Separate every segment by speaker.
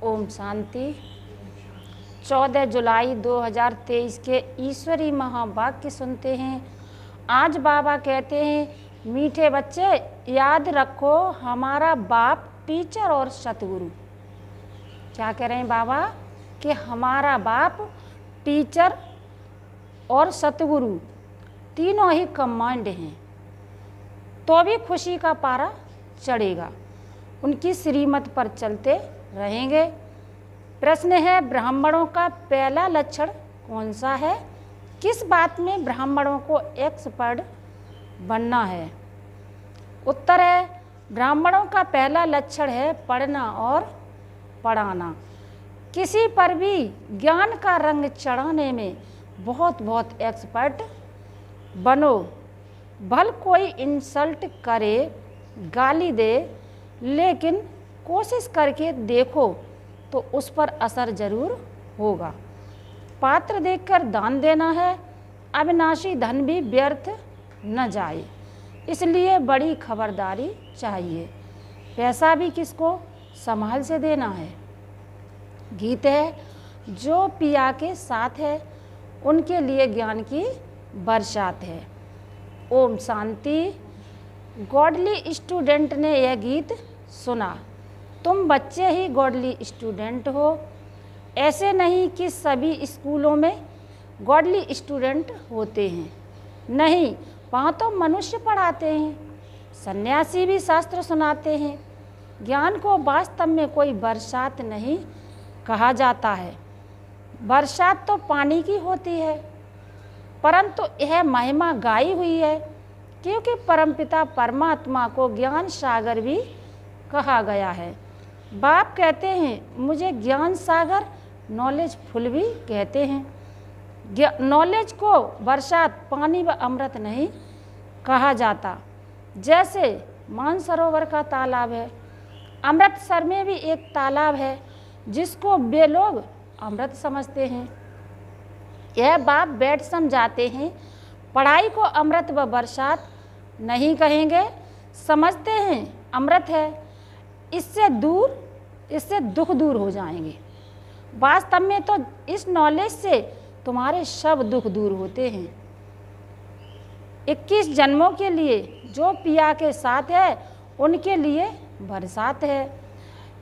Speaker 1: ओम शांति। 14 जुलाई 2023 के ईश्वरी महावाक्य सुनते हैं। आज बाबा कहते हैं, मीठे बच्चे याद रखो हमारा बाप टीचर और सतगुरु। क्या कह रहे हैं बाबा कि हमारा बाप टीचर और सतगुरु तीनों ही कमांड हैं, तो भी खुशी का पारा चढ़ेगा। उनकी श्रीमत पर चलते रहेंगे। प्रश्न है, ब्राह्मणों का पहला लक्षण कौन सा है? किस बात में ब्राह्मणों को एक्सपर्ट बनना है? उत्तर है, ब्राह्मणों का पहला लक्षण है पढ़ना और पढ़ाना। किसी पर भी ज्ञान का रंग चढ़ाने में बहुत एक्सपर्ट बनो। भल कोई इंसल्ट करे, गाली दे, लेकिन कोशिश करके देखो तो उस पर असर जरूर होगा। पात्र देखकर दान देना है, अविनाशी धन भी व्यर्थ न जाए, इसलिए बड़ी खबरदारी चाहिए। पैसा भी किसको संभाल से देना है। गीत है, जो पिया के साथ है उनके लिए ज्ञान की बरसात है। ओम शांति। गॉडली स्टूडेंट ने यह गीत सुना। तुम बच्चे ही गॉडली स्टूडेंट हो। ऐसे नहीं कि सभी स्कूलों में गॉडली स्टूडेंट होते हैं। नहीं, वहाँ तो मनुष्य पढ़ाते हैं, सन्यासी भी शास्त्र सुनाते हैं। ज्ञान को वास्तव में कोई बरसात नहीं कहा जाता है। बरसात तो पानी की होती है, परंतु यह महिमा गाई हुई है, क्योंकि परमपिता परमात्मा को ज्ञान सागर भी कहा गया है। बाप कहते हैं, मुझे ज्ञान सागर नॉलेज फुल भी कहते हैं। नॉलेज को बरसात, पानी व अमृत नहीं कहा जाता। जैसे मानसरोवर का तालाब है, अमृतसर में भी एक तालाब है जिसको वे लोग अमृत समझते हैं। यह बाप बैठ समझाते हैं, पढ़ाई को अमृत व बरसात नहीं कहेंगे। समझते हैं अमृत है, इससे दुख दूर हो जाएंगे। वास्तव में तो इस नॉलेज से तुम्हारे सब दुख दूर होते हैं। 21 जन्मों के लिए जो पिया के साथ है उनके लिए बरसात है।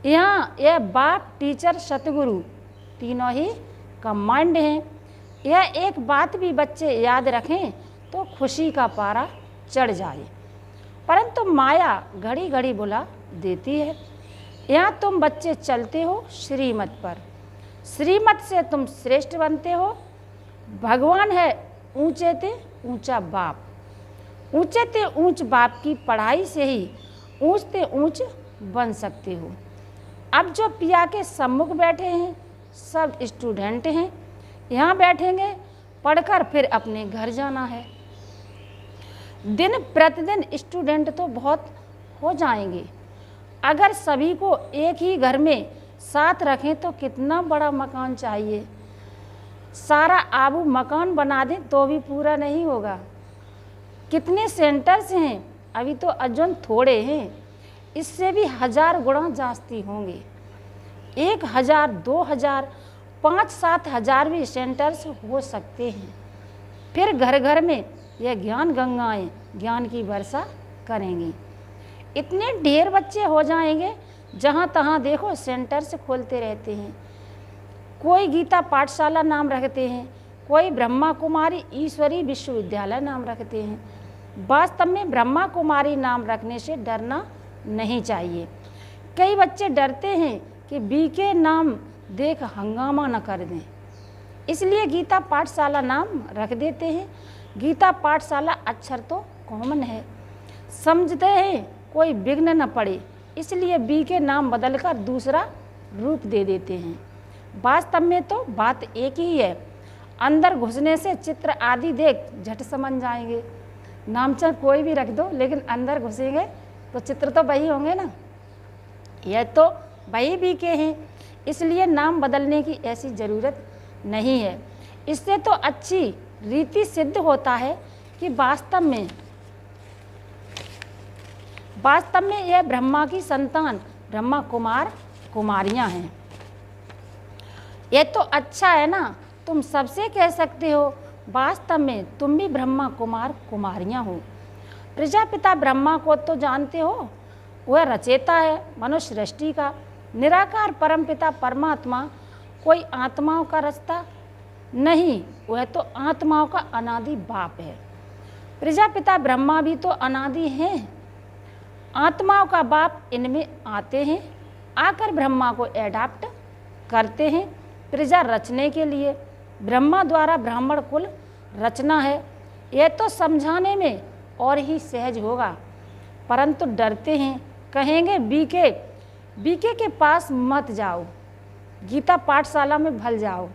Speaker 1: यहाँ यह बाप, टीचर, सतगुरु तीनों ही कमांड हैं। यह एक बात भी बच्चे याद रखें तो खुशी का पारा चढ़ जाए, परंतु माया घड़ी घड़ी बुला देती है। यहाँ तुम बच्चे चलते हो श्रीमत पर, श्रीमत से तुम श्रेष्ठ बनते हो। भगवान है ऊंचे ते ऊंचा बाप, ऊंचे ते ऊंच बाप की पढ़ाई से ही ऊंच ते ऊंच बन सकते हो। अब जो पिया के सम्मुख बैठे हैं सब स्टूडेंट हैं। यहाँ बैठेंगे, पढ़कर फिर अपने घर जाना है। दिन प्रतिदिन स्टूडेंट तो बहुत हो जाएंगे। अगर सभी को एक ही घर में साथ रखें तो कितना बड़ा मकान चाहिए। सारा आबू मकान बना दें तो भी पूरा नहीं होगा। कितने सेंटर्स हैं, अभी तो अजून थोड़े हैं, इससे भी 1000 गुणा जास्ती होंगे। 1000, 2000, 5-7 हजार भी सेंटर्स हो सकते हैं। फिर घर घर में यह ज्ञान गंगाएं ज्ञान की वर्षा करेंगी। इतने ढेर बच्चे हो जाएंगे, जहाँ तहाँ देखो सेंटर्स खोलते रहते हैं। कोई गीता पाठशाला नाम रखते हैं, कोई ब्रह्मा कुमारी ईश्वरी विश्वविद्यालय नाम रखते हैं। वास्तव में ब्रह्मा कुमारी नाम रखने से डरना नहीं चाहिए। कई बच्चे डरते हैं कि बीके नाम देख हंगामा न कर दें, इसलिए गीता पाठशाला नाम रख देते हैं। गीता पाठशाला अक्षर तो कॉमन है, समझते हैं कोई विघ्न न पड़े, इसलिए बी के नाम बदलकर दूसरा रूप दे देते हैं। वास्तव में तो बात एक ही है। अंदर घुसने से चित्र आदि देख झट समझ जाएंगे। नाम चाहे कोई भी रख दो, लेकिन अंदर घुसेंगे तो चित्र तो वही होंगे ना। यह तो वही बी के हैं, इसलिए नाम बदलने की ऐसी ज़रूरत नहीं है। इससे तो अच्छी रीति सिद्ध होता है कि वास्तव में यह ब्रह्मा की संतान ब्रह्मा कुमार कुमारियां हैं। ये तो अच्छा है ना, तुम सबसे कह सकते हो, वास्तव में तुम भी ब्रह्मा कुमार कुमारियाँ हो। प्रजापिता ब्रह्मा को तो जानते हो, वह रचेता है मनुष्य सृष्टि का। निराकार परमपिता परमात्मा कोई आत्माओं का रचता नहीं, वह तो आत्माओं का अनादि बाप है। प्रजापिता ब्रह्मा भी तो अनादि हैं, आत्माओं का बाप इनमें आते हैं, आकर ब्रह्मा को एडाप्ट करते हैं प्रजा रचने के लिए। ब्रह्मा द्वारा ब्राह्मण कुल रचना है, यह तो समझाने में और ही सहज होगा, परंतु डरते हैं, कहेंगे बीके के पास मत जाओ, गीता पाठशाला में भल जाओ।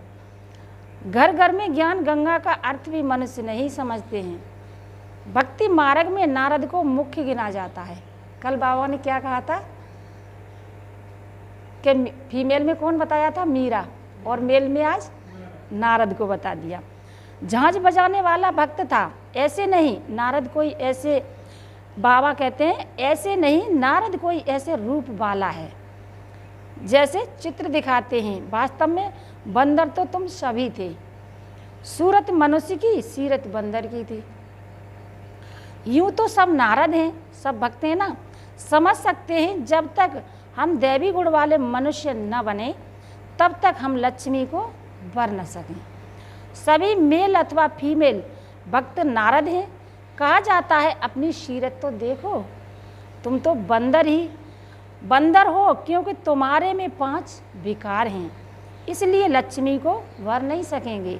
Speaker 1: घर घर में ज्ञान गंगा का अर्थ भी मनुष्य नहीं समझते हैं। भक्ति मार्ग में नारद को मुख्य गिना जाता है। कल बाबा ने क्या कहा था कि फीमेल में कौन बताया था, मीरा, और मेल में आज नारद को बता दिया। झांझ बजाने वाला भक्त था, ऐसे नहीं नारद कोई ऐसे, बाबा कहते हैं ऐसे नहीं नारद कोई ऐसे रूप वाला है जैसे चित्र दिखाते हैं, वास्तव में बंदर तो तुम सभी थे। सूरत मनुष्य की, सीरत बंदर की थी। यूं तो सब नारद हैं, सब भक्त हैं ना, समझ सकते हैं जब तक हम दैवी गुण वाले मनुष्य न बने तब तक हम लक्ष्मी को वर न सकें। सभी मेल अथवा फीमेल भक्त नारद हैं। कहा जाता है अपनी सीरत तो देखो, तुम तो बंदर हो, क्योंकि तुम्हारे में 5 विकार हैं, इसलिए लक्ष्मी को वर नहीं सकेंगे।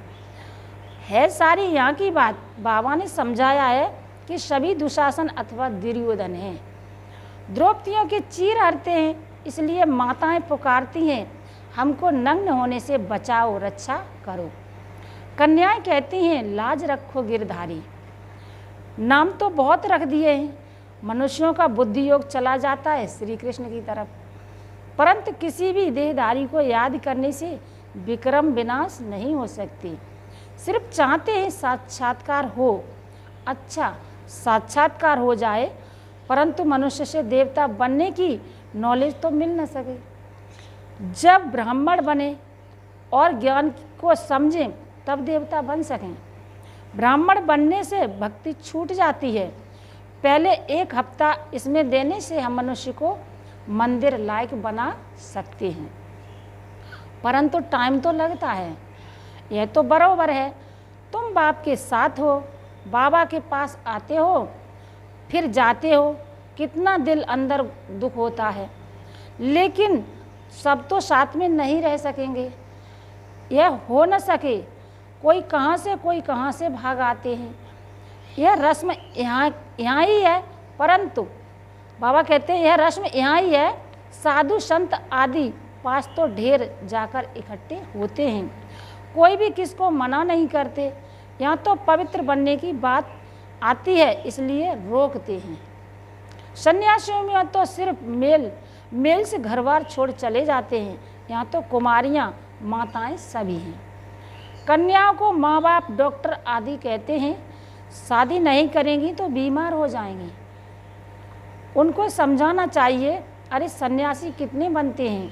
Speaker 1: है सारी यहाँ की बात। बाबा ने समझाया है कि सभी दुशासन अथवा दुर्योधन हैं। द्रौपदियों के चीर हरते हैं, इसलिए माताएं पुकारती हैं, हमको नग्न होने से बचाओ, रक्षा करो। कन्याएं कहती हैं, लाज रखो गिरधारी। नाम तो बहुत रख दिए हैं, मनुष्यों का बुद्धि योग चला जाता है श्री कृष्ण की तरफ, परंतु किसी भी देहधारी को याद करने से विक्रम विनाश नहीं हो सकती। सिर्फ चाहते हैं साक्षात्कार हो, अच्छा साक्षात्कार हो जाए, परंतु मनुष्य से देवता बनने की नॉलेज तो मिल न सके। जब ब्राह्मण बने और ज्ञान को समझें तब देवता बन सकें। ब्राह्मण बनने से भक्ति छूट जाती है। पहले 1 हफ्ता इसमें देने से हम मनुष्य को मंदिर लायक बना सकते हैं, परंतु टाइम तो लगता है। यह तो बराबर है, तुम बाप के साथ हो, बाबा के पास आते हो फिर जाते हो, कितना दिल अंदर दुख होता है, लेकिन सब तो साथ में नहीं रह सकेंगे। यह हो न सके, कोई कहाँ से भाग आते हैं। यह रस्म यहाँ ही है, परंतु बाबा कहते हैं यह रस्म यहाँ ही है, साधु संत आदि पास तो ढेर जाकर इकट्ठे होते हैं, कोई भी किसको मना नहीं करते। यहाँ तो पवित्र बनने की बात आती है, इसलिए रोकते हैं। सन्यासियों में तो सिर्फ मेल से घर बार छोड़ चले जाते हैं, यहाँ तो कुमारियाँ माताएं सभी हैं। कन्याओं को माँ बाप डॉक्टर आदि कहते हैं, शादी नहीं करेंगी तो बीमार हो जाएंगी। उनको समझाना चाहिए, अरे सन्यासी कितने बनते हैं,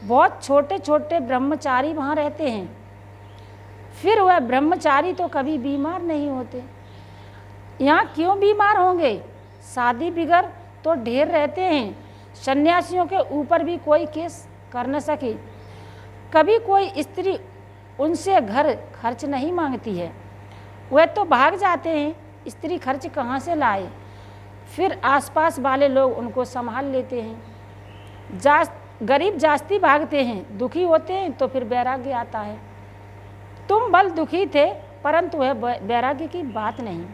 Speaker 1: बहुत छोटे छोटे ब्रह्मचारी वहाँ रहते हैं, फिर वह ब्रह्मचारी तो कभी बीमार नहीं होते। यहाँ क्यों बीमार होंगे, शादी बिगड़ तो ढेर रहते हैं। सन्यासियों के ऊपर भी कोई केस कर न सके, कभी कोई स्त्री उनसे घर खर्च नहीं मांगती है, वह तो भाग जाते हैं। स्त्री खर्च कहाँ से लाए, फिर आसपास वाले लोग उनको संभाल लेते हैं। गरीब जास्ती भागते हैं, दुखी होते हैं तो फिर वैराग्य आता है। तुम बल दुखी थे, परंतु वह वैराग्य की बात नहीं।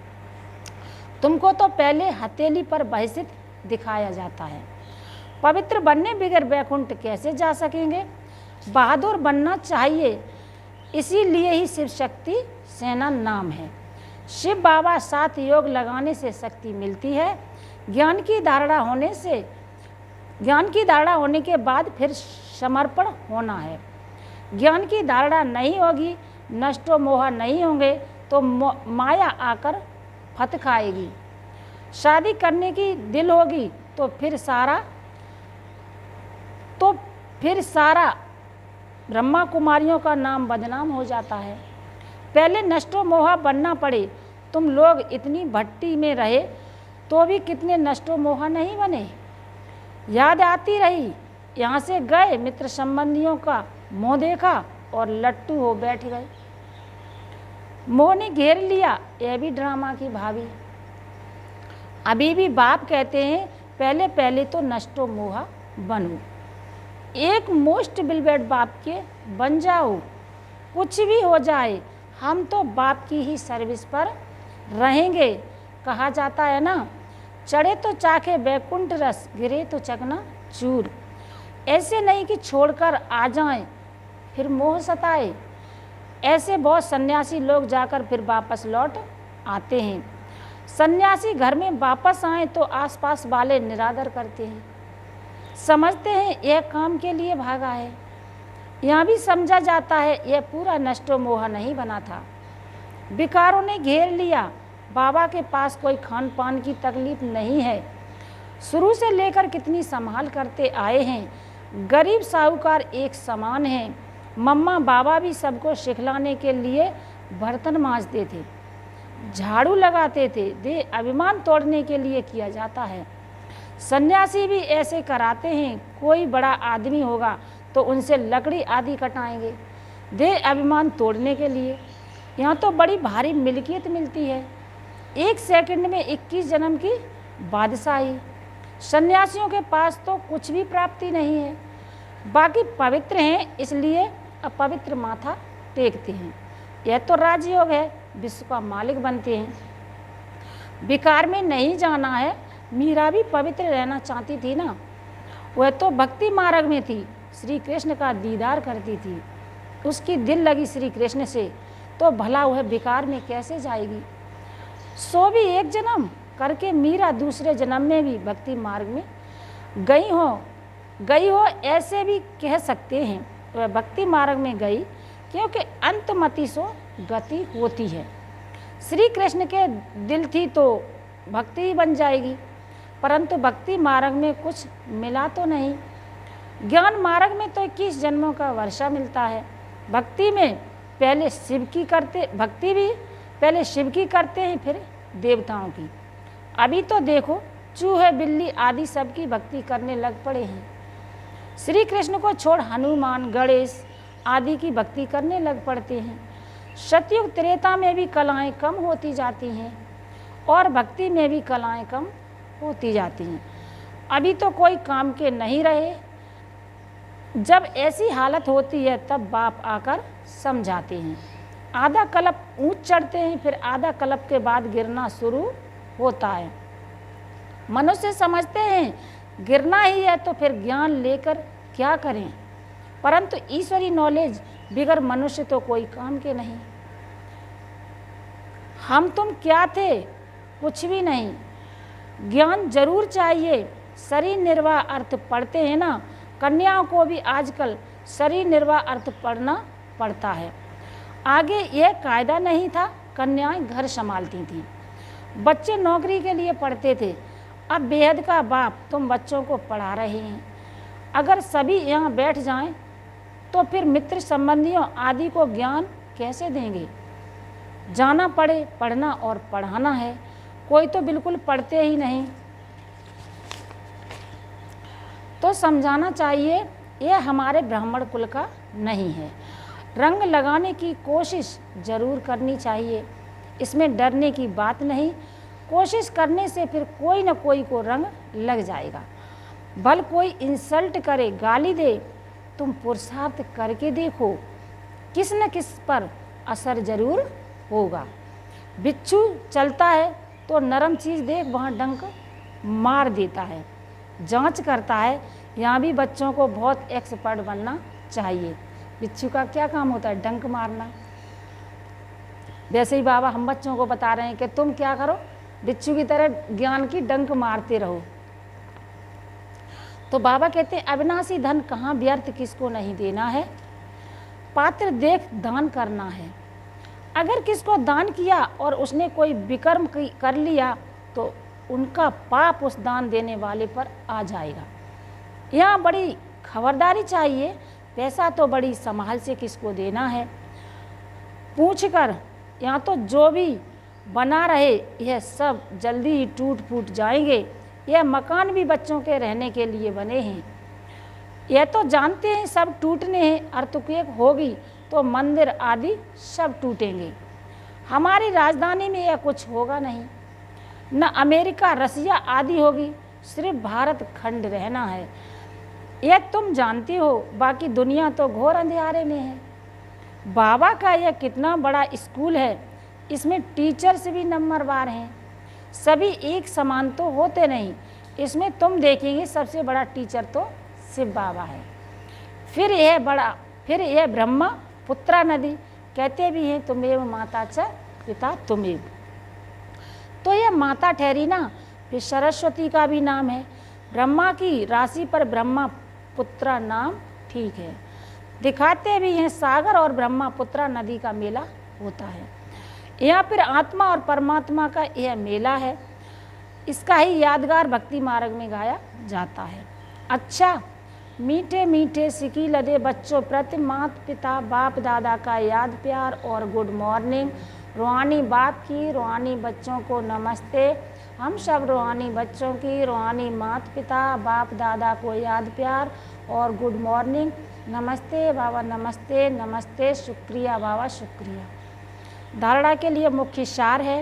Speaker 1: तुमको तो पहले हथेली पर बहिष्ठ दिखाया जाता है। पवित्र बनने बगैर वैकुंठ कैसे जा सकेंगे। बहादुर बनना चाहिए, इसीलिए ही शिव शक्ति सेना नाम है। शिव बाबा साथ योग लगाने से शक्ति मिलती है। ज्ञान की धारणा होने के बाद फिर समर्पण होना है। ज्ञान की धारणा नहीं होगी, नष्टो मोह नहीं होंगे तो माया आकर फत खाएगी। शादी करने की दिल होगी तो फिर सारा ब्रह्मा कुमारियों का नाम बदनाम हो जाता है। पहले नष्टो मोहा बनना पड़े, तुम लोग इतनी भट्टी में रहे तो भी कितने नष्टो मोहा नहीं बने। याद आती रही, यहाँ से गए मित्र संबंधियों का मुँह देखा और लट्टू हो बैठ गए। मोह ने घेर लिया, यह भी ड्रामा की भाभी। अभी भी बाप कहते हैं पहले पहले तो नष्टो मोहा बनो, एक मोस्ट बिलबेड बाप के बन जाओ, कुछ भी हो जाए हम तो बाप की ही सर्विस पर रहेंगे। कहा जाता है ना, चढ़े तो चाखे बैकुंठ रस, गिरे तो चकना चूर। ऐसे नहीं कि छोड़कर आ जाएं फिर मोह सताए। ऐसे बहुत सन्यासी लोग जाकर फिर वापस लौट आते हैं। सन्यासी घर में वापस आए तो आसपास वाले निरादर करते हैं, समझते हैं यह काम के लिए भागा है। यहाँ भी समझा जाता है यह पूरा नष्टो मोह नहीं बना था। विकारों ने घेर लिया। बाबा के पास कोई खान पान की तकलीफ नहीं है, शुरू से लेकर कितनी संभाल करते आए हैं। गरीब साहूकार एक समान हैं। मम्मा बाबा भी सबको सिखलाने के लिए बर्तन मांजते थे, झाड़ू लगाते थे। देह अभिमान तोड़ने के लिए किया जाता है। सन्यासी भी ऐसे कराते हैं। कोई बड़ा आदमी होगा तो उनसे लकड़ी आदि कटाएंगे, देह अभिमान तोड़ने के लिए। यहाँ तो बड़ी भारी मिल्कियत मिलती है, 1 सेकंड में 21 जन्म की बादशाही। सन्यासियों के पास तो कुछ भी प्राप्ति नहीं है, बाकी पवित्र हैं इसलिए अपवित्र माथा टेकते हैं। यह तो राजयोग है, विश्व का मालिक बनते हैं। विकार में नहीं जाना है। मीरा भी पवित्र रहना चाहती थी ना, वह तो भक्ति मार्ग में थी, श्री कृष्ण का दीदार करती थी। उसकी दिल लगी श्री कृष्ण से, तो भला वह विकार में कैसे जाएगी। सो भी एक जन्म करके मीरा दूसरे जन्म में भी भक्ति मार्ग में गई हो ऐसे भी कह सकते हैं। वह भक्ति मार्ग में गई क्योंकि अंतमति सो गति होती है। श्री कृष्ण के दिल थी तो भक्ति ही बन जाएगी, परंतु भक्ति मार्ग में कुछ मिला तो नहीं। ज्ञान मार्ग में तो 21 जन्मों का वर्षा मिलता है। भक्ति में पहले भक्ति भी पहले शिव की करते हैं, फिर देवताओं की। अभी तो देखो चूहे बिल्ली आदि सबकी भक्ति करने लग पड़े हैं। श्री कृष्ण को छोड़ हनुमान गणेश आदि की भक्ति करने लग पड़ते हैं। सतयुग त्रेता में भी कलाएं कम होती जाती हैं और भक्ति में भी कलाएं कम होती जाती हैं। अभी तो कोई काम के नहीं रहे। जब ऐसी हालत होती है तब बाप आकर समझाते हैं। आधा कल्प ऊंच चढ़ते हैं, फिर आधा कल्प के बाद गिरना शुरू होता है। मनुष्य समझते हैं गिरना ही है तो फिर ज्ञान लेकर क्या करें, परंतु ईश्वरी नॉलेज बिगर मनुष्य तो कोई काम के नहीं। हम तुम क्या थे, कुछ भी नहीं। ज्ञान जरूर चाहिए। शरीर निर्वाह अर्थ पढ़ते हैं ना, कन्याओं को भी आजकल शरीर निर्वाह अर्थ पढ़ना पड़ता है। आगे यह कायदा नहीं था, कन्याएं घर संभालती थीं, बच्चे नौकरी के लिए पढ़ते थे। अब बेहद का बाप तुम बच्चों को पढ़ा रहे हैं। अगर सभी यहाँ बैठ जाएं तो फिर मित्र संबंधियों आदि को ज्ञान कैसे देंगे। जाना पड़े, पढ़ना और पढ़ाना है। कोई तो बिल्कुल पढ़ते ही नहीं। तो समझाना चाहिए यह हमारे ब्राह्मण कुल का नहीं है। रंग लगाने की कोशिश जरूर करनी चाहिए, इसमें डरने की बात नहीं। कोशिश करने से फिर कोई न कोई को रंग लग जाएगा। भल कोई इंसल्ट करे, गाली दे, तुम पुरुषार्थ करके देखो, किस न किस पर असर जरूर होगा। बिच्छू चलता है तो नरम चीज़ देख वहाँ डंक मार देता है, जांच करता है। यहाँ भी बच्चों को बहुत एक्सपर्ट बनना चाहिए। बिच्छू का क्या काम होता है, डंक मारना। वैसे ही बाबा हम बच्चों को बता रहे हैं कि तुम क्या करो, बिच्छू की तरह ज्ञान की डंक मारते रहो। तो बाबा कहते हैं अविनाशी धन कहाँ व्यर्थ, किसको नहीं देना है, पात्र देख दान करना है। अगर किसको दान किया और उसने कोई विकर्म कर लिया तो उनका पाप उस दान देने वाले पर आ जाएगा। यहाँ बड़ी खबरदारी चाहिए। पैसा तो बड़ी संभाल से किसको देना है। पूछ कर यहाँ तो जो भी बना रहे यह सब जल्दी ही टूट फूट जाएंगे। यह मकान भी बच्चों के रहने के लिए बने हैं। यह तो जानते हैं सब टूटने हैं, अर्थक्वेक होगी तो मंदिर आदि सब टूटेंगे। हमारी राजधानी में यह कुछ होगा नहीं, न अमेरिका रसिया आदि होगी, सिर्फ भारत खंड रहना है। यह तुम जानती हो, बाकी दुनिया तो घोर अंधेरे में है। बाबा का यह कितना बड़ा स्कूल है, इसमें टीचर्स भी नंबरवार हैं। सभी एक समान तो होते नहीं, इसमें तुम देखेंगे सबसे बड़ा टीचर तो शिव बाबा है। फिर यह ब्रह्मा पुत्रा नदी, कहते भी हैं तुमेव माता च पिता तुमेव। तो यह माता ठहरी ना, फिर सरस्वती का भी नाम है। ब्रह्मा की राशि पर ब्रह्मा पुत्रा नाम ठीक है। दिखाते भी हैं सागर और ब्रह्मा पुत्रा नदी का मेला होता है। यहाँ फिर आत्मा और परमात्मा का यह मेला है। इसका ही यादगार भक्ति मार्ग में गाया जाता है। अच्छा, मीठे मीठे सिकी लदे बच्चों प्रति माता पिता बाप दादा का याद प्यार और गुड मॉर्निंग। रूहानी बाप की रूहानी बच्चों को नमस्ते। हम सब रूहानी बच्चों की रूहानी माता पिता बाप दादा को याद प्यार और गुड मॉर्निंग। नमस्ते बाबा, नमस्ते नमस्ते, शुक्रिया बाबा शुक्रिया। धारणा के लिए मुख्य सार है।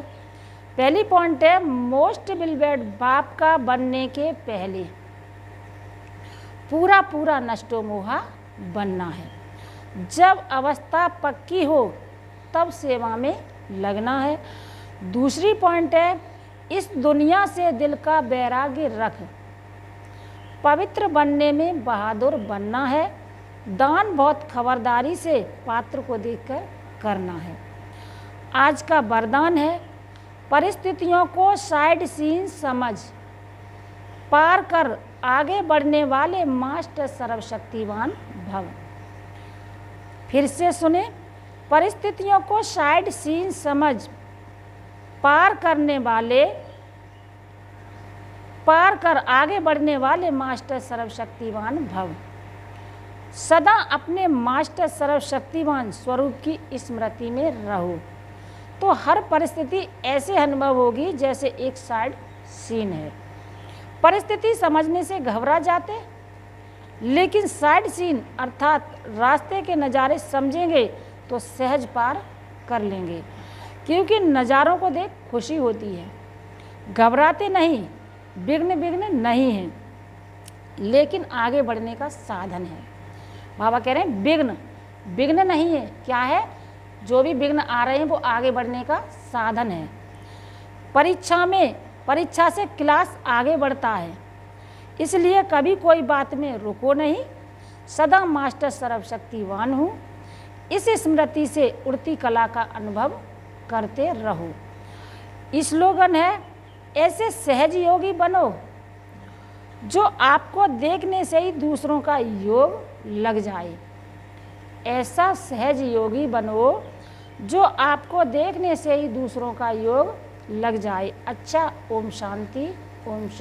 Speaker 1: पहली पॉइंट है मोस्ट बिलवेड बाप का बनने के पहले पूरा पूरा नष्टो मोहा बनना है। जब अवस्था पक्की हो तब सेवा में लगना है। दूसरी पॉइंट है इस दुनिया से दिल का वैराग्य रख, पवित्र बनने में बहादुर बनना है। दान बहुत खबरदारी से पात्र को देखकर करना है। आज का वरदान है परिस्थितियों को साइड सीन समझ पार कर आगे बढ़ने वाले मास्टर सर्वशक्तिवान भव। फिर से सुने, परिस्थितियों को साइड सीन समझ पार कर आगे बढ़ने वाले मास्टर सर्वशक्तिवान भव। सदा अपने मास्टर सर्वशक्तिवान स्वरूप की स्मृति में रहो तो हर परिस्थिति ऐसे अनुभव होगी जैसे एक साइड सीन है। परिस्थिति समझने से घबरा जाते, लेकिन साइड सीन अर्थात रास्ते के नज़ारे समझेंगे तो सहज पार कर लेंगे, क्योंकि नज़ारों को देख खुशी होती है। घबराते नहीं, विघ्न नहीं है, लेकिन आगे बढ़ने का साधन है। बाबा कह रहे हैं विघ्न नहीं है, क्या है? जो भी विघ्न आ रहे हैं वो आगे बढ़ने का साधन है। परीक्षा से क्लास आगे बढ़ता है, इसलिए कभी कोई बात में रुको नहीं। सदा मास्टर सर्वशक्तिवान हूँ, इस स्मृति से उड़ती कला का अनुभव करते रहो। स्लोगन है ऐसे सहज योगी बनो जो आपको देखने से ही दूसरों का योग लग जाए। ऐसा सहज योगी बनो जो आपको देखने से ही दूसरों का योग लग जाए। अच्छा, ओम शांति, ओम शांति।